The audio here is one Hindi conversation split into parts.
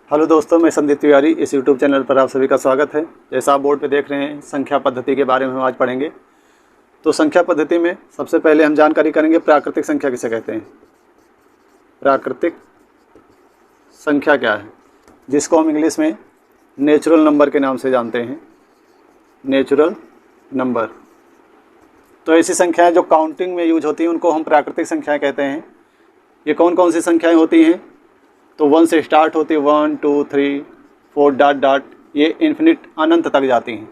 हेलो दोस्तों, मैं संदीप तिवारी। इस यूट्यूब चैनल पर आप सभी का स्वागत है। जैसा आप बोर्ड पे देख रहे हैं, संख्या पद्धति के बारे में हम आज पढ़ेंगे। तो संख्या पद्धति में सबसे पहले हम जानकारी करेंगे प्राकृतिक संख्या किसे कहते हैं। प्राकृतिक संख्या क्या है, जिसको हम इंग्लिश में नेचुरल नंबर के नाम से जानते हैं। Natural number. तो ऐसी संख्याएं जो काउंटिंग में यूज होती हैं उनको हम प्राकृतिक संख्याएं कहते हैं। ये कौन कौन सी संख्याएं होती हैं? तो 1 से स्टार्ट होती है, 1 2 3 4 डॉट डॉट, ये इन्फिनिट अनंत तक जाती हैं।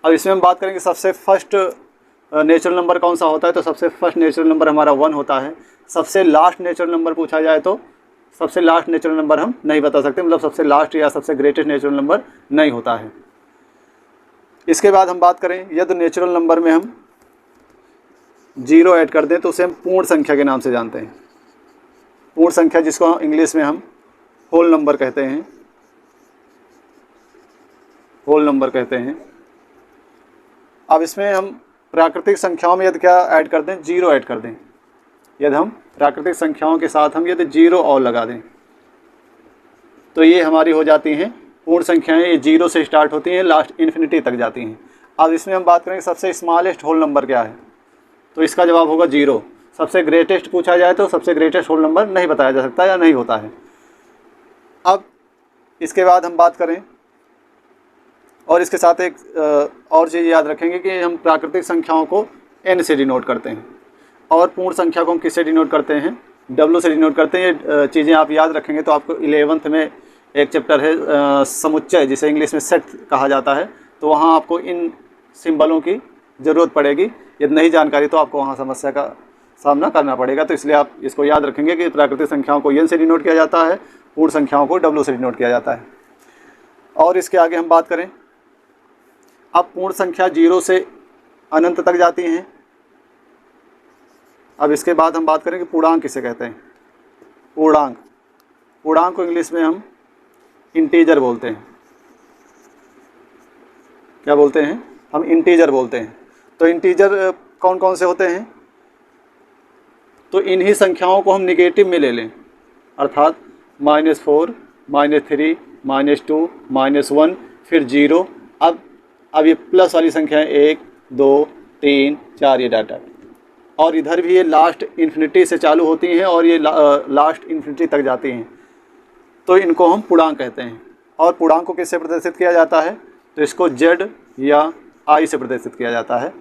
अब इसमें हम बात करेंगे सबसे फर्स्ट नेचुरल नंबर कौन सा होता है। तो सबसे फर्स्ट नेचुरल नंबर हमारा 1 होता है। सबसे लास्ट नेचुरल नंबर पूछा जाए तो सबसे लास्ट नेचुरल नंबर हम नहीं बता सकते, मतलब सबसे लास्ट या सबसे ग्रेटेस्ट नेचुरल नंबर नहीं होता है। इसके बाद हम बात करें, यदि नेचुरल नंबर में हम 0 ऐड कर दें तो उसे हम पूर्ण संख्या के नाम से जानते हैं। पूर्ण संख्या, जिसको इंग्लिश में हम होल नंबर कहते हैं। होल नंबर कहते हैं। अब इसमें हम प्राकृतिक संख्याओं में यदि क्या ऐड कर दें, 0 ऐड कर दें। यदि हम प्राकृतिक संख्याओं के साथ हम यदि 0 और लगा दें तो ये हमारी हो जाती हैं पूर्ण संख्याएं। ये 0 से स्टार्ट होती हैं, लास्ट इन्फिनिटी तक जाती हैं। अब इसमें हम बात करेंगे सबसे स्मॉलेस्ट होल नंबर क्या है। तो इसका जवाब होगा 0। सबसे ग्रेटेस्ट पूछा जाए तो सबसे ग्रेटेस्ट होल नंबर नहीं बताया जा सकता या नहीं होता है। अब इसके बाद हम बात करें, और इसके साथ एक और चीज़ याद रखेंगे कि हम प्राकृतिक संख्याओं को n से डिनोट करते हैं और पूर्ण संख्या को हम किससे डिनोट करते हैं, W से डिनोट करते हैं। ये चीज़ें आप याद रखेंगे तो आपको 11th में एक चैप्टर है समुच्चय, जिसे इंग्लिश में सेट कहा जाता है। तो वहाँ आपको इन सिंबलों की ज़रूरत पड़ेगी। यदि नहीं जानकारी तो आपको वहाँ समस्या का सामना करना पड़ेगा। तो इसलिए आप इसको याद रखेंगे कि प्राकृतिक संख्याओं को n से डिनोट किया जाता है, पूर्ण संख्याओं को W से डिनोट किया जाता है। और इसके आगे हम बात करें, अब पूर्ण संख्या 0 से अनंत तक जाती हैं। अब इसके बाद हम बात करें कि पूर्णांक किसे कहते हैं। पूर्णांक। पूर्णांक को इंग्लिश में हम इंटीजर बोलते हैं। क्या बोलते हैं? हम इंटीजर बोलते हैं। तो इंटीजर कौन कौन से होते हैं? तो इन्हीं संख्याओं को हम निगेटिव में ले लें, अर्थात -4 -3 -2 -1 फिर 0। अब ये प्लस वाली संख्याएं 1 2 3 4 ये डाटा, और इधर भी ये लास्ट इन्फिनिटी से चालू होती हैं और ये लास्ट इन्फिनिटी तक जाती हैं। तो इनको हम पूर्णांक कहते हैं। और पूर्णांक को किससे प्रदर्शित किया जाता है? तो इसको Z या I से प्रदर्शित किया जाता है।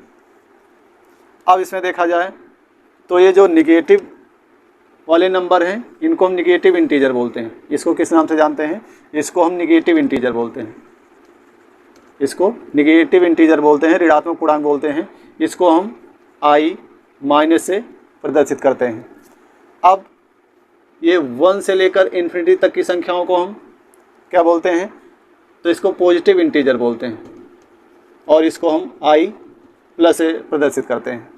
अब इसमें देखा जाए तो ये जो निगेटिव वाले नंबर हैं इनको हम निगेटिव इंटीजर बोलते हैं। इसको किस नाम से जानते हैं? इसको हम निगेटिव इंटीजर बोलते हैं। इसको निगेटिव इंटीजर बोलते हैं, ऋणात्मक पूर्णांक बोलते हैं। इसको हम I माइनस से प्रदर्शित करते हैं। अब ये 1 से लेकर इन्फिनिटी तक की संख्याओं को हम क्या बोलते हैं? तो इसको पॉजिटिव इंटीजर बोलते हैं और इसको हम I प्लस से प्रदर्शित करते हैं।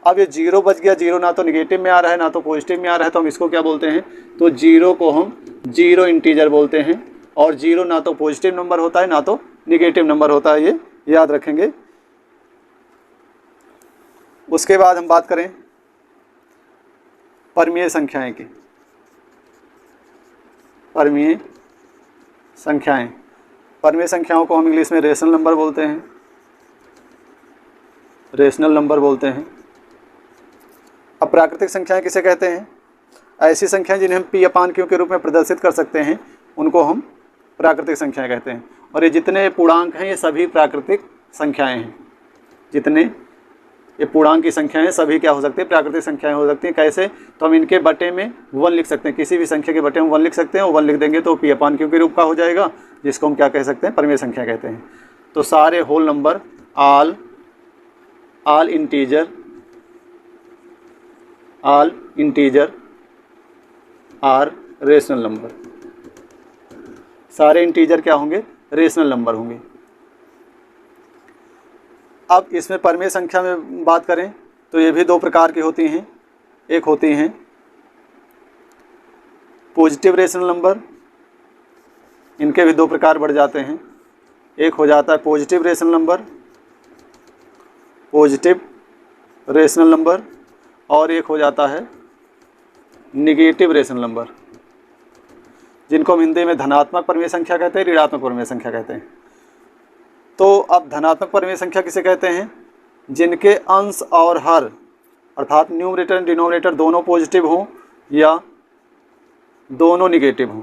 अब ये 0 बच गया। 0 ना तो निगेटिव में आ रहा है ना तो पॉजिटिव में आ रहा है, तो हम इसको क्या बोलते हैं? तो 0 को हम 0 इंटीजर बोलते हैं। और 0 ना तो पॉजिटिव नंबर होता है ना तो निगेटिव नंबर होता है, ये याद रखेंगे। उसके बाद हम बात करें परमीय संख्याएं की। परमीय संख्याएं। परमीय संख्याओं को हम इंग्लिश में रेशनल नंबर बोलते हैं। रेशनल नंबर बोलते हैं। अब प्राकृतिक संख्याएं किसे कहते हैं? ऐसी संख्याएं जिन्हें हम P/Q के रूप में प्रदर्शित कर सकते हैं उनको हम प्राकृतिक संख्याएं कहते हैं। और ये जितने पूर्णांक हैं ये सभी प्राकृतिक संख्याएं हैं। जितने ये पूर्णांक की संख्याएं सभी क्या हो सकती है? प्राकृतिक संख्याएं हो सकती हैं। कैसे? तो हम इनके बटे में 1 लिख सकते हैं। किसी भी संख्या के बटे में 1 लिख सकते हैं और 1 लिख देंगे तो P/Q के रूप का हो जाएगा, जिसको हम क्या कह सकते हैं? परमीय संख्या कहते हैं। तो सारे whole number, all integer are rational number. सारे इंटीजर क्या होंगे? रेशनल नंबर होंगे। अब इसमें परमीय संख्या में बात करें तो ये भी 2 प्रकार की होती हैं। एक होती हैं पॉजिटिव रेशनल नंबर, इनके भी 2 प्रकार बढ़ जाते हैं। एक हो जाता है पॉजिटिव रेशनल नंबर, और एक हो जाता है निगेटिव रेशनल नंबर। जिनको हम हिंदी में धनात्मक परिमेय संख्या कहते हैं, ऋणात्मक परिमेय संख्या कहते हैं। तो अब धनात्मक परिमेय संख्या किसे कहते हैं? जिनके अंश और हर अर्थात न्यूमरेटर एंड डिनोमिनेटर दोनों पॉजिटिव हों या दोनों निगेटिव हों।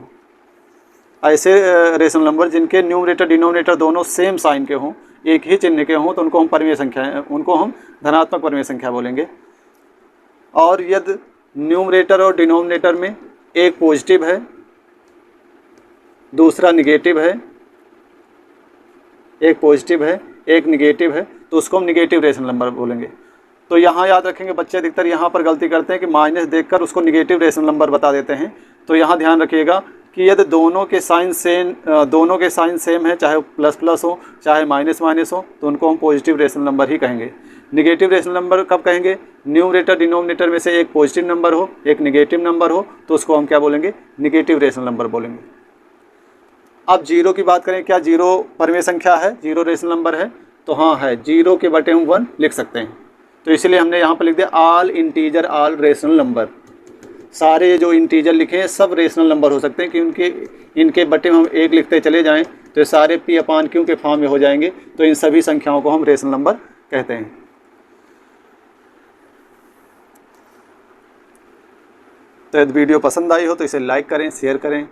ऐसे रेशनल नंबर जिनके न्यूमरेटर डिनोमिनेटर दोनों सेम साइन के हों, एक ही चिन्ह के हों, तो उनको हम परिमेय संख्या, उनको हम धनात्मक परिमेय संख्या बोलेंगे। और यदि न्यूमरेटर और डिनोमिनेटर में एक पॉजिटिव है, दूसरा निगेटिव है, एक पॉजिटिव है, एक निगेटिव है, तो उसको हम निगेटिव रेशनल नंबर बोलेंगे। तो यहाँ याद रखेंगे, बच्चे अधिकतर यहाँ पर गलती करते हैं कि माइनस देखकर उसको निगेटिव रेशनल नंबर बता देते हैं। तो यहाँ ध्यान रखिएगा कि यदि दोनों के साइन सेम है, चाहे प्लस प्लस हो चाहे माइनस माइनस हो, तो उनको हम पॉजिटिव रेशनल नंबर ही कहेंगे। निगेटिव रेशनल नंबर कब कहेंगे? न्यूमरेटर डिनोमिनेटर में से एक पॉजिटिव नंबर हो, एक निगेटिव नंबर हो, तो उसको हम क्या बोलेंगे? निगेटिव रेशनल नंबर बोलेंगे। अब जीरो की बात करें, क्या जीरो परिमेय संख्या है, जीरो रेशनल नंबर है? तो हाँ है, जीरो के बटे हम 1 लिख सकते हैं। तो इसलिए हमने यहाँ पर लिख दिया all integer all rational number. सारे जो इंटीजर लिखे हैं सब रेशनल नंबर हो सकते हैं, क्योंकि इनके बटे में हम 1 लिखते चले जाएं तो ये सारे P/Q के फॉर्म में हो जाएंगे। तो इन सभी संख्याओं को हम रेशनल नंबर कहते हैं। तो यदि वीडियो पसंद आई हो तो इसे लाइक करें, शेयर करें।